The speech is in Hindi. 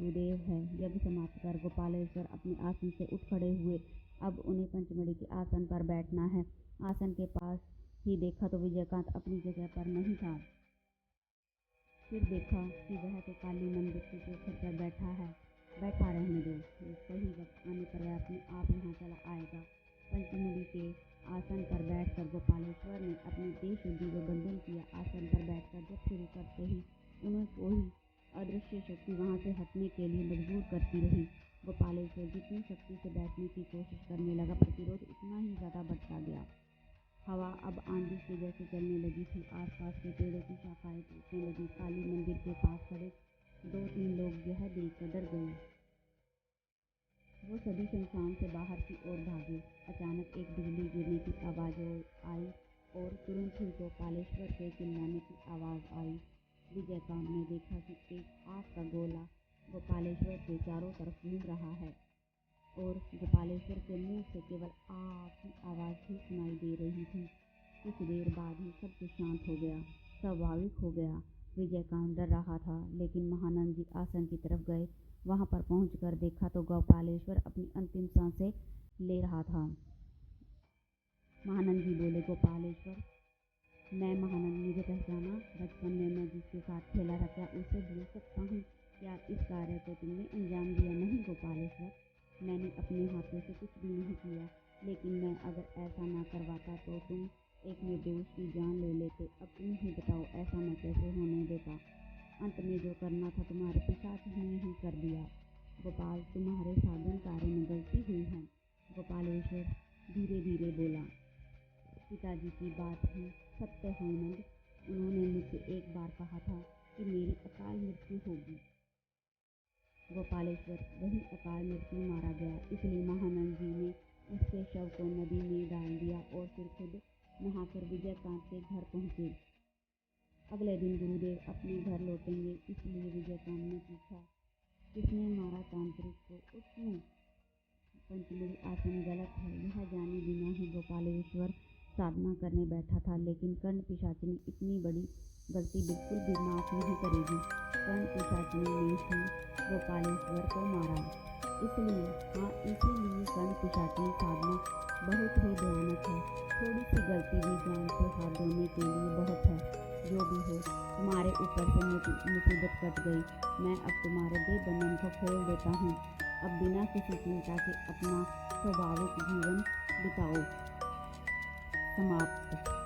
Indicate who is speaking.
Speaker 1: गुरुदेव है। यज्ञ समाप्त कर गोपालेश्वर अपने आसन से उठ खड़े हुए। अब उन्हें पंचमढ़ी के आसन पर बैठना है। आसन के पास ही देखा तो विजयकांत अपनी जगह पर नहीं था। फिर देखा कि वह तो काली मंदिर के पोखर पर बैठा है। बैठा रहने दो, सही वक्त आने पर वह अपने आप यहाँ चला आएगा। पंचमुड़ी के आसन पर बैठकर गोपालेश्वर ने अपनी देह शुद्धि व बंधन किया। आसन पर बैठकर जब शुरू करते ही उन्हें कोई अदृश्य शक्ति वहाँ से हटने के लिए मजबूर करती रही। गोपालेश्वर जितनी शक्ति से बैठने की कोशिश करने लगा, प्रतिरोध उतना ही ज़्यादा बढ़ता गया। हवा अब आंधी के जैसे चलने लगी थी। आसपास के पेड़ों की शाखाएं टूटने लगी। काली मंदिर के पास खड़े 2-3 लोग यह देखकर डर गए। वो सभी शमशान से बाहर की ओर भागे। अचानक एक बिजली गिरने की आवाज़ आई और तुरंत ही गोपालेश्वर के चिल्लाने की आवाज़ आई। विजयकांत ने देखा कि एक आग का गोला गोपालेश्वर के चारों तरफ घूम रहा है और गोपालेश्वर के मुंह से केवल आग की आवाज़ ही सुनाई दे रही थी। कुछ देर बाद ही सब कुछ शांत हो गया, स्वाभाविक हो गया। विजयकांत डर रहा था, लेकिन महानंद जी आसन की तरफ गए। वहां पर पहुंचकर देखा तो गोपालेश्वर अपनी अंतिम सांसें ले रहा था। महानंद जी बोले, गोपालेश्वर, मैं महानंद, मुझे पहचाना? बचपन में मैं जिसके साथ खेला था, क्या उसे भूल सकता हूँ? क्या इस कार्य को तुमने अंजाम दिया? नहीं गोपालेश्वर, मैंने अपने हाथों से कुछ भी नहीं किया, लेकिन मैं अगर ऐसा ना करवाता तो तुम एक निर्दोष की जान ले लेते। अब तुम ही बताओ, ऐसा मैं कैसे होने देता? अंत में जो करना था तुम्हारे पिशाच ने ही कर दिया। गोपाल, तुम्हारे साधन कार्य में गलती हुई है। गोपालेश्वर धीरे धीरे बोला, पिताजी की बात ही सत्य है नंद। उन्होंने मुझसे एक बार कहा था कि मेरी अकाल मृत्यु होगी। गोपालेश्वर, वही अकाल मृत्यु मारा गया, इसलिए महानंद जी ने उसके शव को नदी में डाल दिया और फिर खुद नहाकर विजयकांत के घर पहुंचे। अगले दिन गुरुदेव अपने घर लौटेंगे, इसलिए विजयकांत ने पूछा, किसने मारा तांत्रिक को? उसने। पंचमुड़ी आसन गलत है, यह जाने बिना ही गोपालेश्वर साधना करने बैठा था, लेकिन कर्ण पिशाचिनी इतनी बड़ी गलती बिल्कुल भी माफ नहीं करेगी। कर्ण पिशाचिनी ने ही गोपालेश्वर को मारा, इसलिए कर्ण पिशाचिनी साधना बहुत ही भयानक है। थोड़ी सी गलती भी जान से हाथ धोने के लिए बहुत है। जो भी हो, तुम्हारे ऊपर से मुसीबत कट गई। मैं अब तुम्हारे देह बंधन को खोल देता हूँ। अब बिना किसी चिंता के अपना स्वाभाविक जीवन बिताओ। समाप्त।